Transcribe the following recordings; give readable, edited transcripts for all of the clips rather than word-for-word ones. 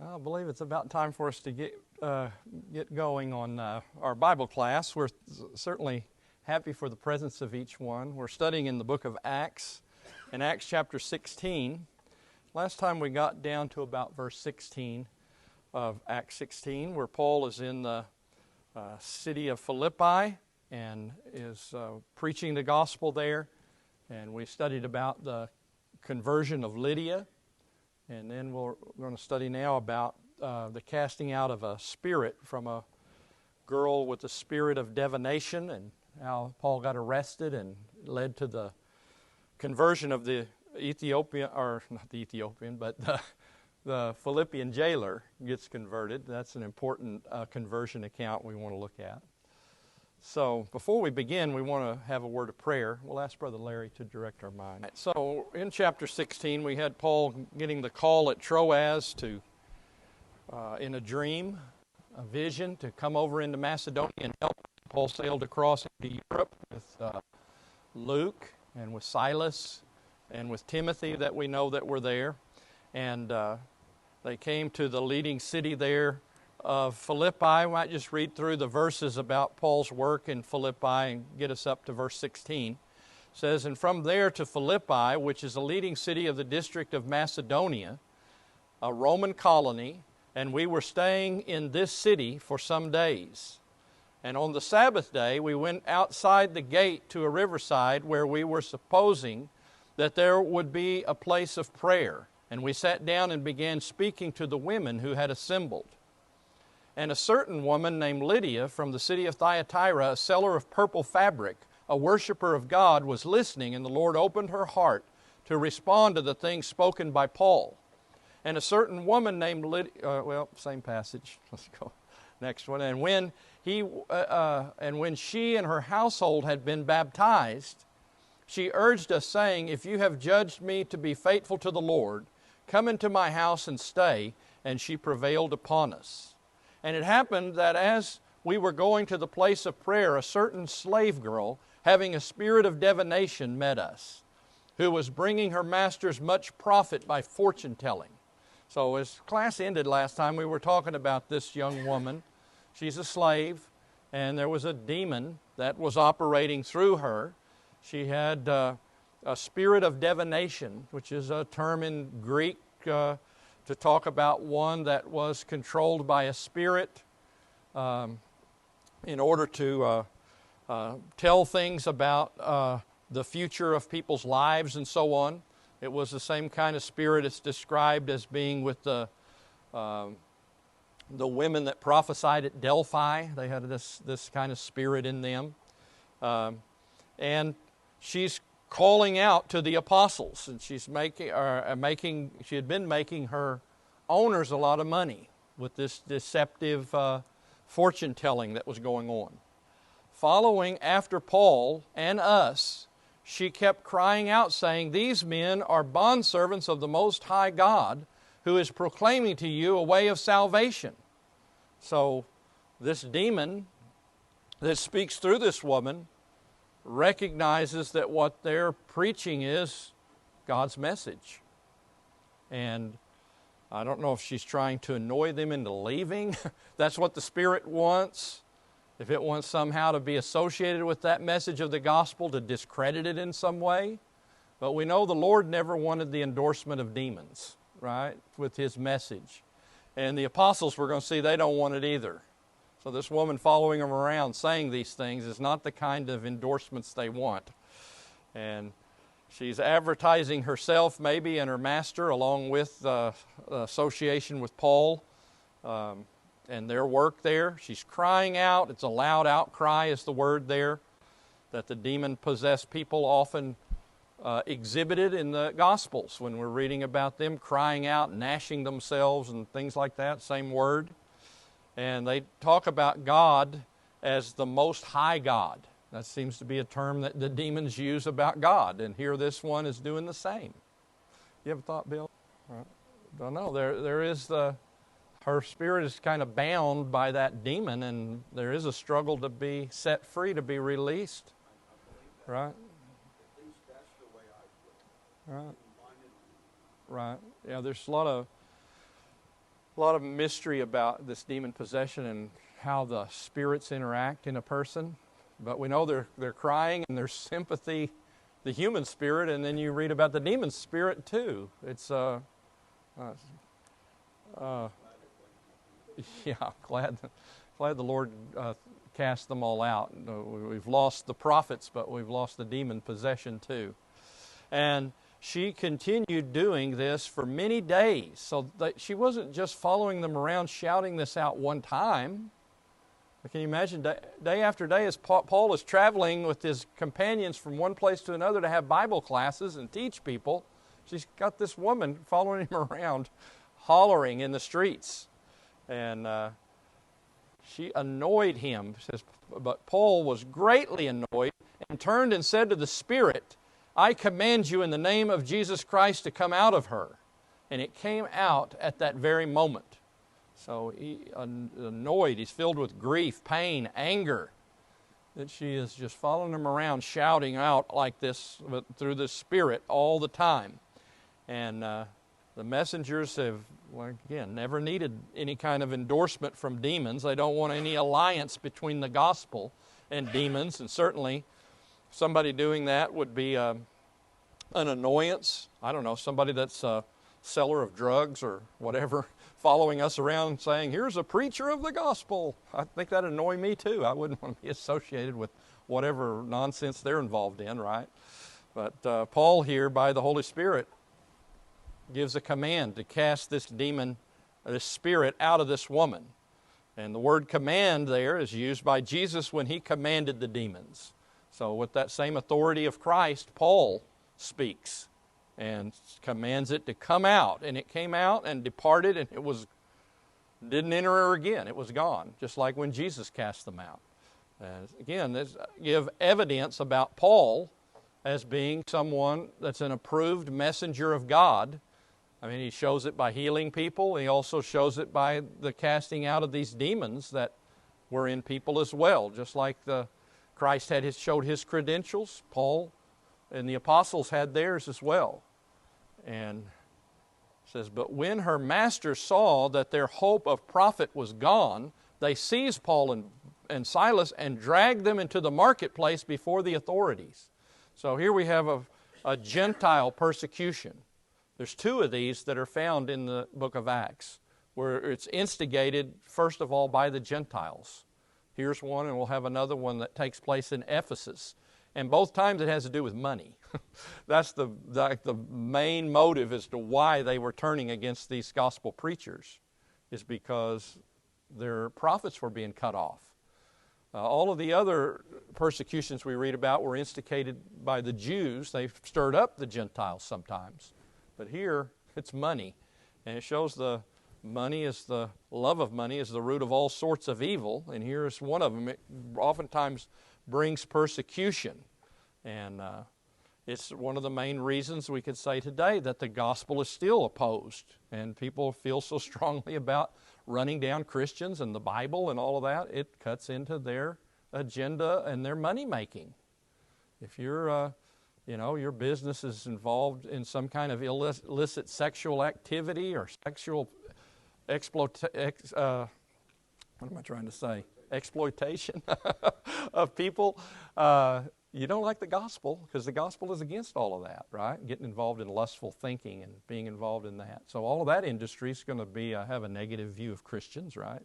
I believe it's about time for us to get going on our Bible class. We're certainly happy for the presence of each one. We're studying in the book of Acts, in Acts chapter 16. Last time we got down to about verse 16 of Acts 16, where Paul is in the city of Philippi and is preaching the gospel there. And we studied about the conversion of Lydia. And then we're going to study now about the casting out of a spirit from a girl with the spirit of divination, and how Paul got arrested and led to the conversion of the Ethiopian, or not the Ethiopian, but the Philippian jailer gets converted. That's an important conversion account we want to look at. So before we begin, we want to have a word of prayer. We'll ask Brother Larry to direct our mind. So in chapter 16, we had Paul getting the call at Troas to, in a dream, a vision, to come over into Macedonia and help. Paul sailed across into Europe with Luke and with Silas and with Timothy that we know that were there. And they came to the leading city there of Philippi. We might just read through the verses about Paul's work in Philippi and get us up to verse 16. It says, "And from there to Philippi, which is a leading city of the district of Macedonia, a Roman colony, and we were staying in this city for some days. And on the Sabbath day, we went outside the gate to a riverside where we were supposing that there would be a place of prayer. And we sat down and began speaking to the women who had assembled. And a certain woman named Lydia from the city of Thyatira, a seller of purple fabric, a worshiper of God, was listening, and the Lord opened her heart to respond to the things spoken by Paul. And a certain woman named Lydia," same passage. Let's go next one. "And when she and her household had been baptized, she urged us, saying, 'If you have judged me to be faithful to the Lord, come into my house and stay.' And she prevailed upon us. And it happened that as we were going to the place of prayer, a certain slave girl, having a spirit of divination, met us, who was bringing her masters much profit by fortune telling." So as class ended last time, we were talking about this young woman. She's a slave, and there was a demon that was operating through her. She had a spirit of divination, which is a term in Greek to talk about one that was controlled by a spirit in order to tell things about the future of people's lives and so on. It was the same kind of spirit it's described as being with the women that prophesied at Delphi. They had this kind of spirit in them. And she's calling out to the apostles, and she had been making her owners a lot of money with this deceptive fortune telling that was going on. Following after Paul and us, she kept crying out, saying, 'These men are bondservants of the Most High God, who is proclaiming to you a way of salvation.'" So this demon that speaks through this woman recognizes that what they're preaching is God's message. And I don't know if she's trying to annoy them into leaving. That's what the Spirit wants. If it wants somehow to be associated with that message of the gospel, to discredit it in some way. But we know the Lord never wanted the endorsement of demons, right, with His message. And the apostles, we're going to see, they don't want it either. So this woman following them around saying these things is not the kind of endorsements they want. And she's advertising herself maybe and her master along with association with Paul and their work there. She's crying out. It's a loud outcry is the word there that the demon-possessed people often exhibited in the Gospels when we're reading about them crying out, gnashing themselves and things like that, same word. And they talk about God as the Most High God. That seems to be a term that the demons use about God. And here this one is doing the same. You ever thought, Bill? I don't know. There is her spirit is kind of bound by that demon, and there is a struggle to be set free, to be released. Right? At least that's the way I feel. Right. Right. Yeah, there's a lot of a lot of mystery about this demon possession and how the spirits interact in a person. But we know they're crying and there's sympathy, the human spirit, and then you read about the demon spirit too. It's yeah, glad the Lord cast them all out. We've lost the prophets, but we've lost the demon possession too. And she continued doing this for many days. So that she wasn't just following them around shouting this out one time. Can you imagine day after day as Paul is traveling with his companions from one place to another to have Bible classes and teach people, she's got this woman following him around, hollering in the streets. And she annoyed him. It says, but Paul was greatly annoyed and turned and said to the spirit, I command you in the name of Jesus Christ to come out of her. And it came out at that very moment. So he annoyed, he's filled with grief, pain, anger, that she is just following him around, shouting out like this through the Spirit all the time. And the messengers have, again, never needed any kind of endorsement from demons. They don't want any alliance between the gospel and demons, and certainly somebody doing that would be an annoyance. I don't know, somebody that's a seller of drugs or whatever, following us around saying, here's a preacher of the gospel. I think that'd annoy me too. I wouldn't want to be associated with whatever nonsense they're involved in, right? But Paul here, by the Holy Spirit, gives a command to cast this demon, this spirit, out of this woman. And the word command there is used by Jesus when he commanded the demons. So with that same authority of Christ, Paul speaks and commands it to come out. And it came out and departed, and didn't enter her again. It was gone, just like when Jesus cast them out. Again, this give evidence about Paul as being someone that's an approved messenger of God. I mean, he shows it by healing people. He also shows it by the casting out of these demons that were in people as well. Just like Christ showed his credentials, Paul and the apostles had theirs as well. And it says, but when her masters saw that their hope of profit was gone, they seized Paul and Silas and dragged them into the marketplace before the authorities. So here we have a Gentile persecution. There's two of these that are found in the book of Acts, where it's instigated, first of all, by the Gentiles. Here's one, and we'll have another one that takes place in Ephesus. And both times it has to do with money. That's the main motive as to why they were turning against these gospel preachers, is because their profits were being cut off. All of the other persecutions we read about were instigated by the Jews. They stirred up the Gentiles sometimes. But here, it's money. And it shows the love of money is the root of all sorts of evil. And here's one of them. It oftentimes brings persecution. And it's one of the main reasons we could say today that the gospel is still opposed. And people feel so strongly about running down Christians and the Bible and all of that. It cuts into their agenda and their money making. If you're, your business is involved in some kind of illicit sexual activity or sexual exploitation of people, you don't like the gospel, because the gospel is against all of that, right? Getting involved in lustful thinking and being involved in that. So all of that industry is going to have a negative view of Christians, right,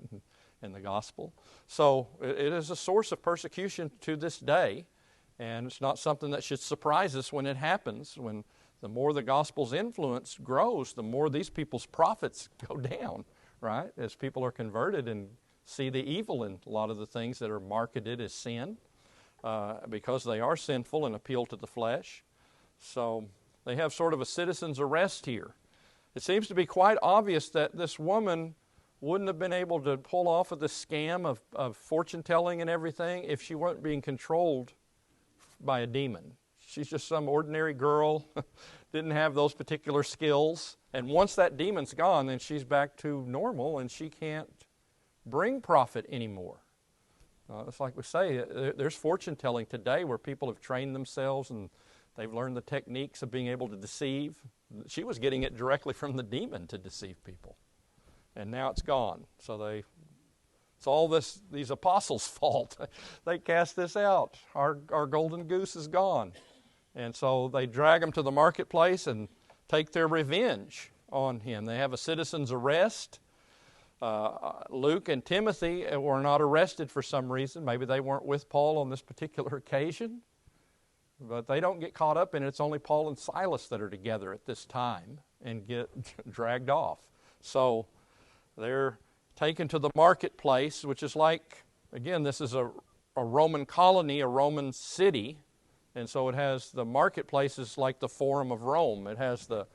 and the gospel. So it is a source of persecution to this day, and it's not something that should surprise us when it happens. When the more the gospel's influence grows, the more these people's profits go down, right, as people are converted and see the evil in a lot of the things that are marketed as sin. Because they are sinful and appeal to the flesh. So they have sort of a citizen's arrest here. It seems to be quite obvious that this woman wouldn't have been able to pull off of the scam of fortune-telling and everything if she weren't being controlled by a demon. She's just some ordinary girl, didn't have those particular skills. And once that demon's gone, then she's back to normal and she can't bring profit anymore. It's like we say, there's fortune-telling today where people have trained themselves and they've learned the techniques of being able to deceive. She was getting it directly from the demon to deceive people. and now it's gone. So it's all these apostles' fault. They cast this out. Our golden goose is gone. And so they drag him to the marketplace and take their revenge on him. They have a citizen's arrest. Luke and Timothy were not arrested for some reason. Maybe they weren't with Paul on this particular occasion. But they don't get caught up in it. It's only Paul and Silas that are together at this time and get dragged off. So they're taken to the marketplace, which is like, again, this is a Roman colony, a Roman city. And so it has the marketplace is like the Forum of Rome. It has the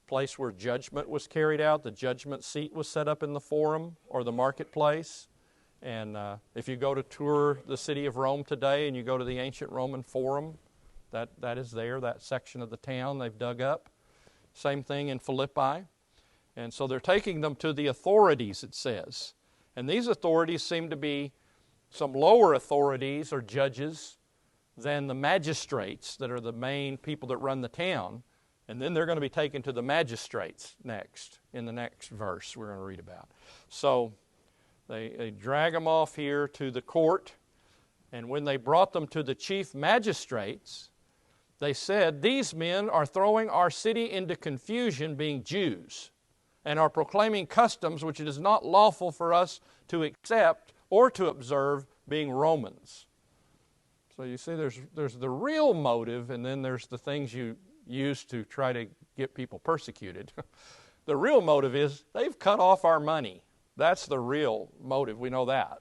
place where judgment was carried out. The judgment seat was set up in the Forum or the marketplace. And if you go to tour the city of Rome today and you go to the ancient Roman Forum, that is there, that section of the town they've dug up. Same thing in Philippi. And so they're taking them to the authorities, it says. And these authorities seem to be some lower authorities or judges than the magistrates that are the main people that run the town. And then they're going to be taken to the magistrates next, in the next verse we're going to read about. So they drag them off here to the court. And when they brought them to the chief magistrates, they said, "These men are throwing our city into confusion, being Jews, and are proclaiming customs which it is not lawful for us to accept or to observe, being Romans." So you see, there's the real motive, and then there's the things you use to try to get people persecuted. The real motive is they've cut off our money. That's the real motive. We know that.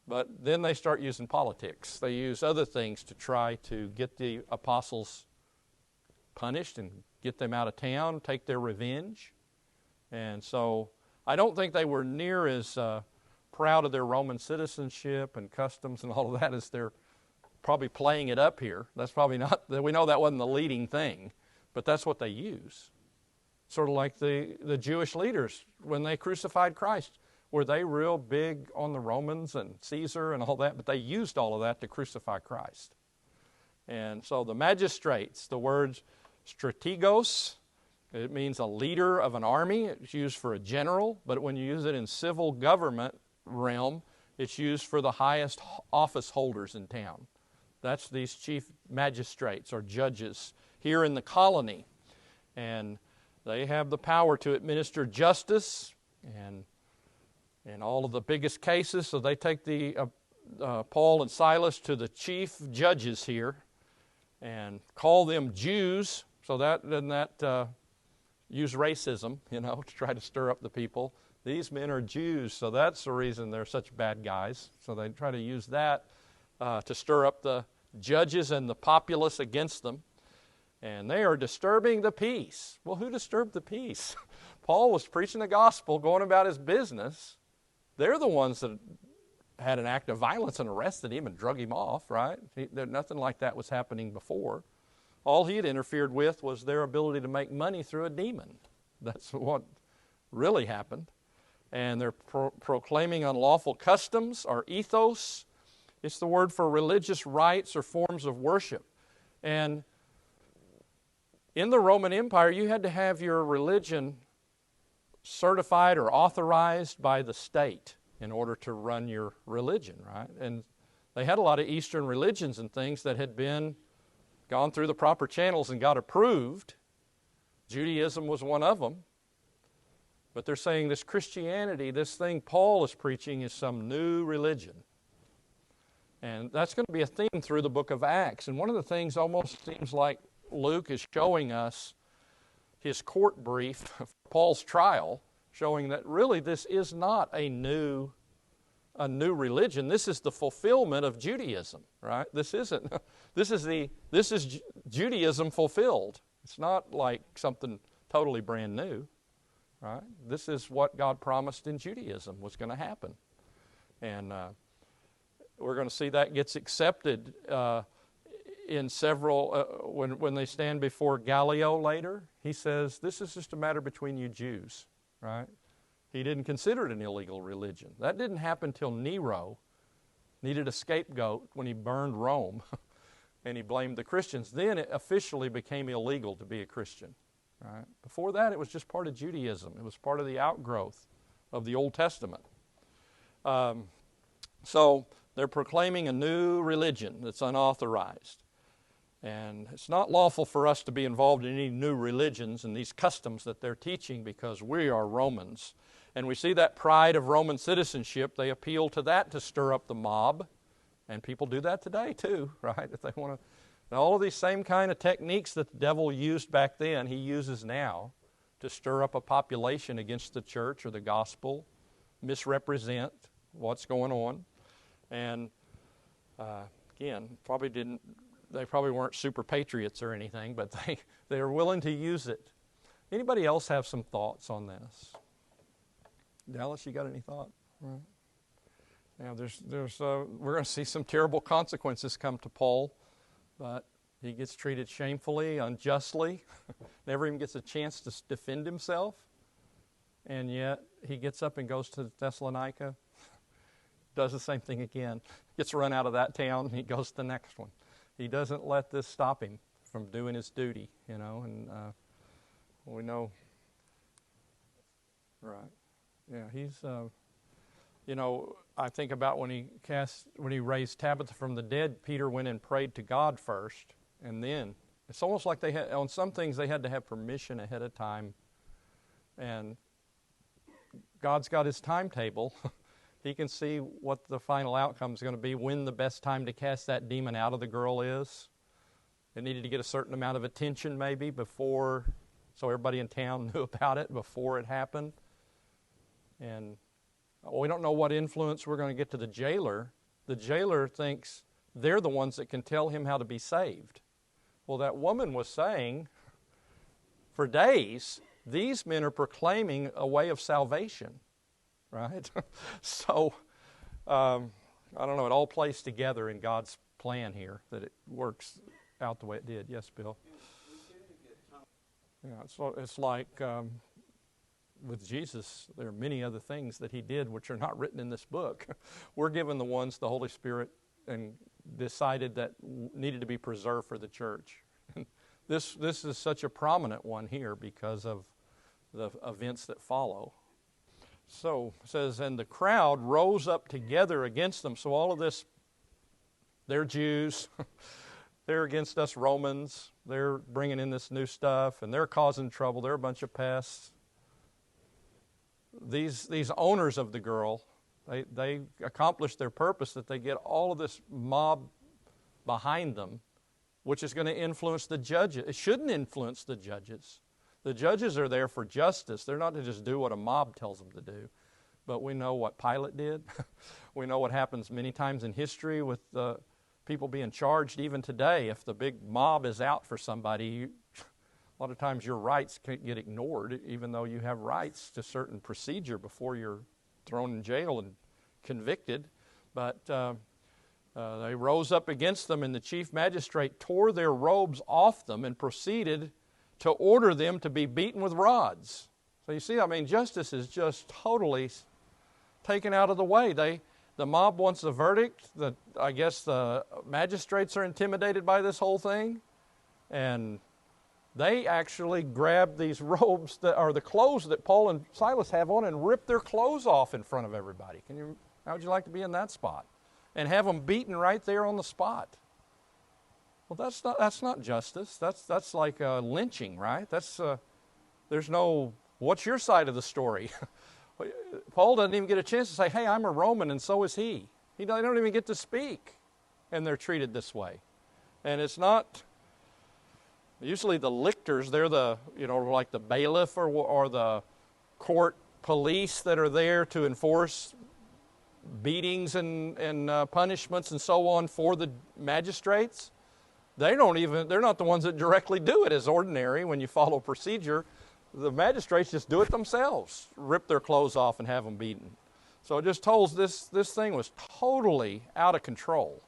But then they start using politics. They use other things to try to get the apostles punished and get them out of town, take their revenge. And so I don't think they were near as proud of their Roman citizenship and customs and all of that as they're probably playing it up here. That's probably not, we know that wasn't the leading thing, but that's what they use. Sort of like the Jewish leaders when they crucified Christ. Were they real big on the Romans and Caesar and all that? But they used all of that to crucify Christ. And so the magistrates, the word strategos, it means a leader of an army. It's used for a general, but when you use it in civil government realm, it's used for the highest office holders in town. That's these chief magistrates or judges here in the colony. And they have the power to administer justice and in all of the biggest cases. So they take the Paul and Silas to the chief judges here and call them Jews. So that doesn't that use racism, to try to stir up the people. These men are Jews, so that's the reason they're such bad guys. So they try to use that to stir up the judges and the populace against them. And they are disturbing the peace. Well, who disturbed the peace? Paul was preaching the gospel, going about his business. They're the ones that had an act of violence and arrested him and drug him off, right? Nothing like that was happening before. All he had interfered with was their ability to make money through a demon. That's what really happened. And they're proclaiming unlawful customs or ethos. It's the word for religious rites or forms of worship. And in the Roman Empire, you had to have your religion certified or authorized by the state in order to run your religion, right? And they had a lot of Eastern religions and things that had been gone through the proper channels and got approved. Judaism was one of them. But they're saying this Christianity, this thing Paul is preaching, is some new religion. And that's going to be a theme through the book of Acts. And one of the things almost seems like Luke is showing us his court brief of Paul's trial, showing that really this is not a new religion. This is the fulfillment of Judaism, right? This is Judaism fulfilled. It's not like something totally brand new, right? This is what God promised in Judaism was going to happen. And we're going to see that gets accepted in several, when they stand before Gallio later, he says, this is just a matter between you Jews, right? He didn't consider it an illegal religion. That didn't happen till Nero needed a scapegoat when he burned Rome, and he blamed the Christians. Then it officially became illegal to be a Christian, right? Before that, it was just part of Judaism. It was part of the outgrowth of the Old Testament. So they're proclaiming a new religion that's unauthorized. And it's not lawful for us to be involved in any new religions and these customs that they're teaching because we are Romans. And we see that pride of Roman citizenship. They appeal to that to stir up the mob. And people do that today too, right? If they want to. All of these same kind of techniques that the devil used back then, he uses now to stir up a population against the church or the gospel, misrepresent what's going on. And again, they probably weren't super patriots or anything, but they are willing to use it. Anybody else have some thoughts on this? Dallas, you got any thought? Right. Now, we're going to see some terrible consequences come to Paul, but he gets treated shamefully, unjustly, never even gets a chance to defend himself, and yet he gets up and goes to Thessalonica, does the same thing again, gets run out of that town, and he goes to the next one. He doesn't let this stop him from doing his duty, and we know, right, yeah, he's, I think about when he raised Tabitha from the dead, Peter went and prayed to God first, and then it's almost like on some things they had to have permission ahead of time, and God's got his timetable. He can see what the final outcome is going to be, when the best time to cast that demon out of the girl is. It needed to get a certain amount of attention maybe before, so everybody in town knew about it before it happened. And we don't know what influence we're going to get to the jailer. The jailer thinks they're the ones that can tell him how to be saved. Well, that woman was saying, for days, these men are proclaiming a way of salvation, right? So, I don't know, it all plays together in God's plan here, that it works out the way it did. Yes, Bill? Yeah, it's like with Jesus, there are many other things that he did which are not written in this book. We're given the ones the Holy Spirit and decided that needed to be preserved for the church. This is such a prominent one here because of the events that follow. So it says, and the crowd rose up together against them. So all of this, they're Jews, they're against us Romans, they're bringing in this new stuff, and they're causing trouble, they're a bunch of pests. These owners of the girl, they accomplish their purpose, that they get all of this mob behind them, which is going to influence the judges. It shouldn't influence the judges. The judges are there for justice. They're not to just do what a mob tells them to do. But we know what Pilate did. We know what happens many times in history with people being charged even today. If the big mob is out for somebody, a lot of times your rights can get ignored, even though you have rights to certain procedure before you're thrown in jail and convicted. But they rose up against them, and the chief magistrate tore their robes off them and proceeded to order them to be beaten with rods. So you see, justice is just totally taken out of the way. The mob wants a verdict. I guess the magistrates are intimidated by this whole thing, and they actually grab these robes that are the clothes that Paul and Silas have on and rip their clothes off in front of everybody. How would you like to be in that spot? And have them beaten right there on the spot. Well, that's not justice. That's like lynching, right? There's no, what's your side of the story? Paul doesn't even get a chance to say, hey, I'm a Roman and so is he. They don't even get to speak, and they're treated this way. And it's not, usually the lictors, they're like the bailiff or the court police that are there to enforce beatings and punishments and so on for the magistrates. They're not the ones that directly do it as ordinary when you follow procedure. The magistrates just do it themselves, rip their clothes off and have them beaten. So it just tells this thing was totally out of control.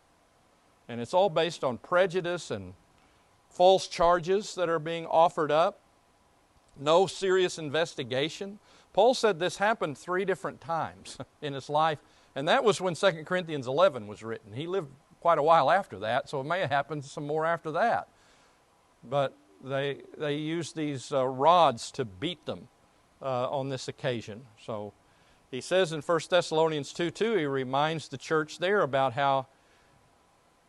And it's all based on prejudice and false charges that are being offered up. No serious investigation. Paul said this happened 3 different times in his life, and that was when 2 Corinthians 11 was written. He lived quite a while after that, so it may have happened some more after that. But they used these rods to beat them on this occasion. So He says in 1 Thessalonians 2:2, he reminds the church there about how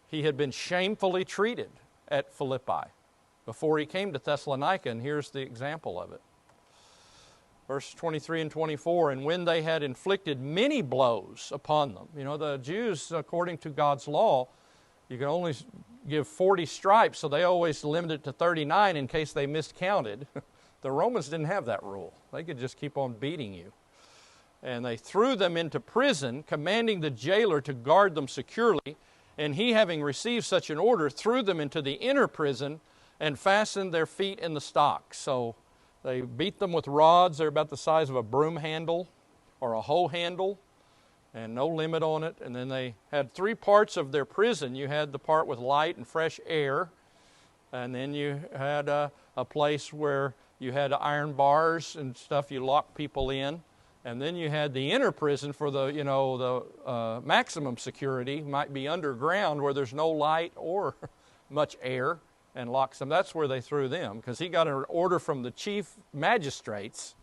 he had been shamefully treated at Philippi before he came to Thessalonica, and here's the example of it. Verse 23 and 24, and when they had inflicted many blows upon them. You know, the Jews, according to God's law, you can only give 40 stripes, so they always limited it to 39 in case they miscounted. The Romans didn't have that rule. They could just keep on beating you. And they threw them into prison, commanding the jailer to guard them securely. And he, having received such an order, threw them into the inner prison and fastened their feet in the stocks. So they beat them with rods. They're about the size of a broom handle or a hoe handle, and no limit on it. And then they had 3 parts of their prison. You had the part with light and fresh air, and then you had a place where you had iron bars and stuff you locked people in. And then you had the inner prison for the maximum security, might be underground where there's no light or much air, and locks them. That's where they threw them, because he got an order from the chief magistrates,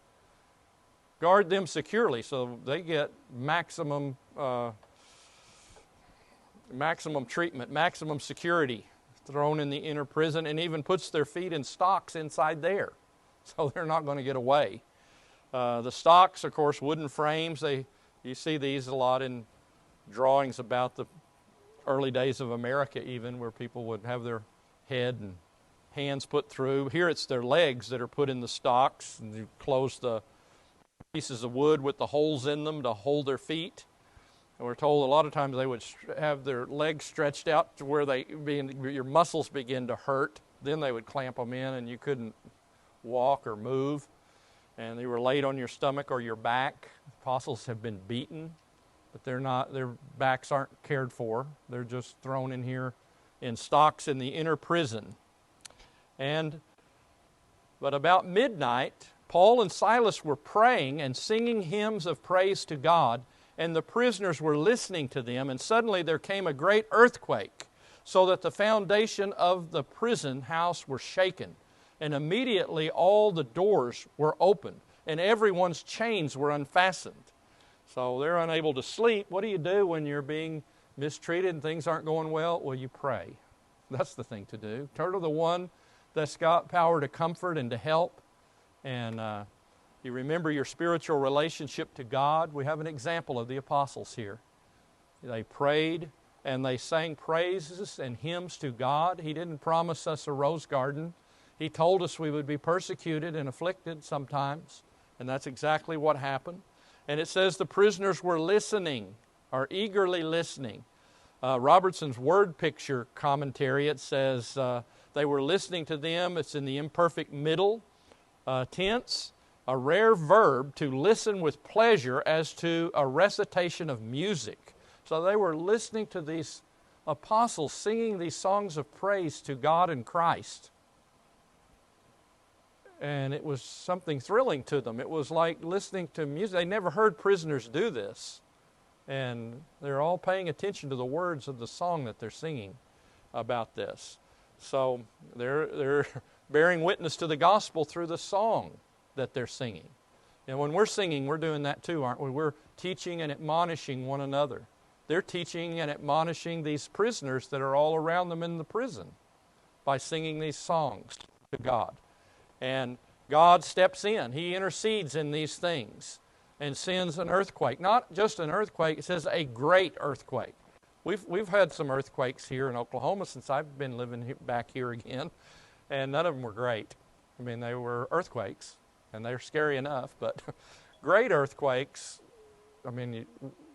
guard them securely, so they get maximum treatment, maximum security, thrown in the inner prison, and even puts their feet in stocks inside there, so they're not going to get away. The stocks, of course, wooden frames. You see these a lot in drawings about the early days of America even, where people would have their head and hands put through. Here it's their legs that are put in the stocks, and you close the pieces of wood with the holes in them to hold their feet. And we're told a lot of times they would have their legs stretched out to where your muscles begin to hurt. Then they would clamp them in, and you couldn't walk or move. And they were laid on your stomach or your back. Apostles have been beaten, but their backs aren't cared for. They're just thrown in here in stocks in the inner prison. But about midnight, Paul and Silas were praying and singing hymns of praise to God, and the prisoners were listening to them, and suddenly there came a great earthquake, so that the foundation of the prison house were shaken. And immediately all the doors were opened, and everyone's chains were unfastened. So they're unable to sleep. What do you do when you're being mistreated and things aren't going well? Well, you pray. That's the thing to do. Turn to the one that's got power to comfort and to help. And you remember your spiritual relationship to God. We have an example of the apostles here. They prayed and they sang praises and hymns to God. He didn't promise us a rose garden. He told us we would be persecuted and afflicted sometimes, and that's exactly what happened. And it says the prisoners were listening, or eagerly listening. Robertson's word picture commentary, it says they were listening to them. It's in the imperfect middle tense, a rare verb to listen with pleasure as to a recitation of music. So they were listening to these apostles singing these songs of praise to God and Christ. And it was something thrilling to them. It was like listening to music. They never heard prisoners do this. And they're all paying attention to the words of the song that they're singing about this. So they're bearing witness to the gospel through the song that they're singing. And when we're singing, we're doing that too, aren't we? We're teaching and admonishing one another. They're teaching and admonishing these prisoners that are all around them in the prison by singing these songs to God. And God steps in. He intercedes in these things and sends an earthquake. Not just an earthquake, it says a great earthquake. We've had some earthquakes here in Oklahoma since I've been living back here again, and none of them were great. I mean, they were earthquakes, and they're scary enough, but great earthquakes, I mean, you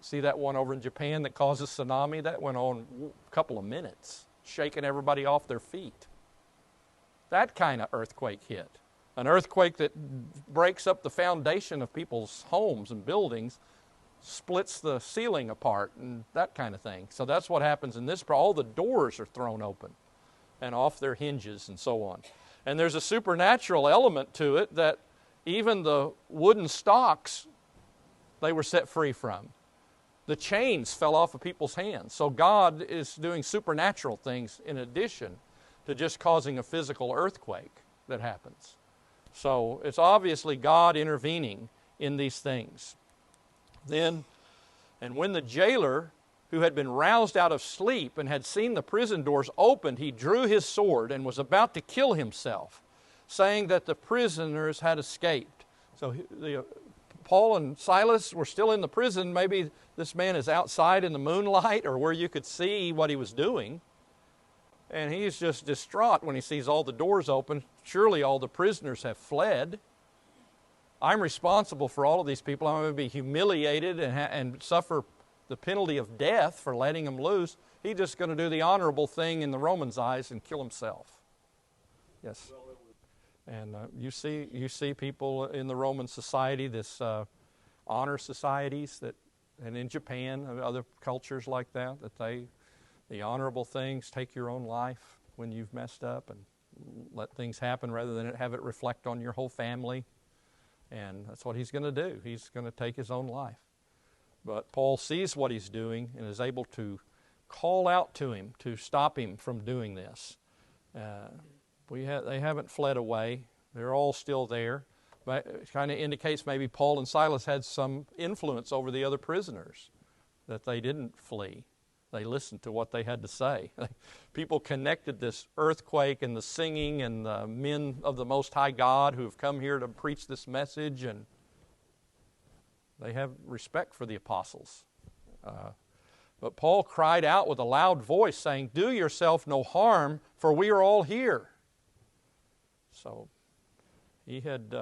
see that one over in Japan that causes tsunami? That went on a couple of minutes, shaking everybody off their feet. That kind of earthquake hit. An earthquake that breaks up the foundation of people's homes and buildings, splits the ceiling apart and that kind of thing. So that's what happens in this. All the doors are thrown open and off their hinges and so on. And there's a supernatural element to it that even the wooden stocks, they were set free from. The chains fell off of people's hands. So God is doing supernatural things in addition to just causing a physical earthquake that happens. So it's obviously God intervening in these things. Then, and when the jailer, who had been roused out of sleep and had seen the prison doors opened, he drew his sword and was about to kill himself, saying that the prisoners had escaped. So Paul and Silas were still in the prison. Maybe this man is outside in the moonlight or where you could see what he was doing. And he's just distraught when he sees all the doors open. Surely all the prisoners have fled. I'm responsible for all of these people. I'm going to be humiliated and suffer the penalty of death for letting them loose. He's just going to do the honorable thing in the Romans' eyes and kill himself. Yes. And you see people in the Roman society, this honor societies, and in Japan and other cultures like that the honorable things, take your own life when you've messed up and let things happen rather than have it reflect on your whole family. And that's what he's going to do. He's going to take his own life. But Paul sees what he's doing and is able to call out to him to stop him from doing this. They haven't fled away. They're all still there. But it kind of indicates maybe Paul and Silas had some influence over the other prisoners, that they didn't flee. They listened to what they had to say. People connected this earthquake and the singing and the men of the Most High God who have come here to preach this message, and they have respect for the apostles. But Paul cried out with a loud voice, saying, "Do yourself no harm, for we are all here." So he had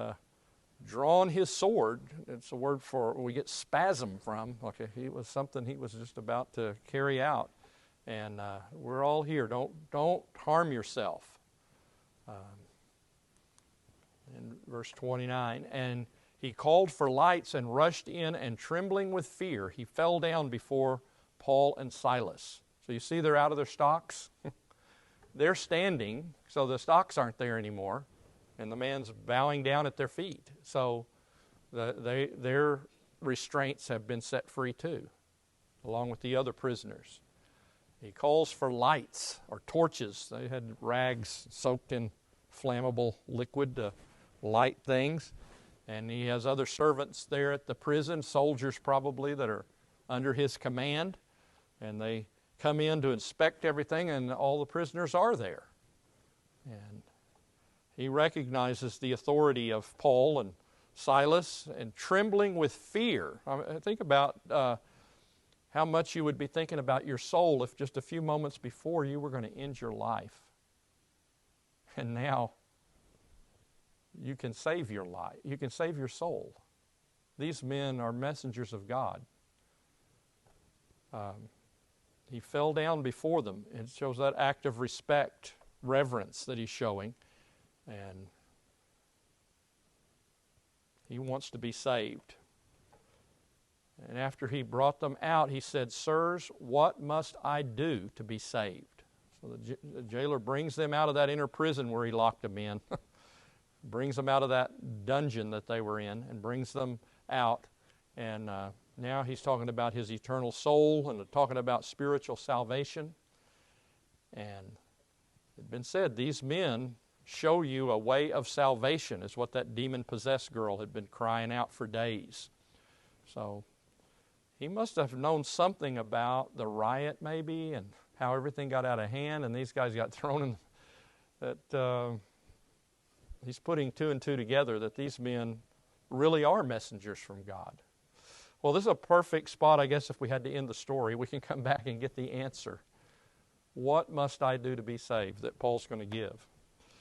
drawn his sword. It's a word for we get spasm from. Okay, it was something he was just about to carry out, and we're all here. Don't harm yourself. In verse 29, and he called for lights and rushed in, and trembling with fear, he fell down before Paul and Silas. So you see they're out of their stocks. They're standing, so the stocks aren't there anymore. And the man's bowing down at their feet. So their restraints have been set free too, along with the other prisoners. He calls for lights or torches. They had rags soaked in flammable liquid to light things. And he has other servants there at the prison, soldiers probably, that are under his command. And they come in to inspect everything, and all the prisoners are there. And he recognizes the authority of Paul and Silas, and trembling with fear. Think about how much you would be thinking about your soul if just a few moments before you were going to end your life. And now you can save your life. You can save your soul. These men are messengers of God. He fell down before them. It shows that act of respect, reverence that he's showing. And he wants to be saved. And after he brought them out, he said, "Sirs, what must I do to be saved?" So the jailer brings them out of that inner prison where he locked them in, brings them out of that dungeon that they were in, and brings them out. And now he's talking about his eternal soul and talking about spiritual salvation. And it had been said, these men show you a way of salvation, is what that demon-possessed girl had been crying out for days. So he must have known something about the riot maybe, and how everything got out of hand and these guys got thrown in. That he's putting two and two together, that these men really are messengers from God. Well, this is a perfect spot, I guess, if we had to end the story. We can come back and get the answer. What must I do to be saved that Paul's going to give?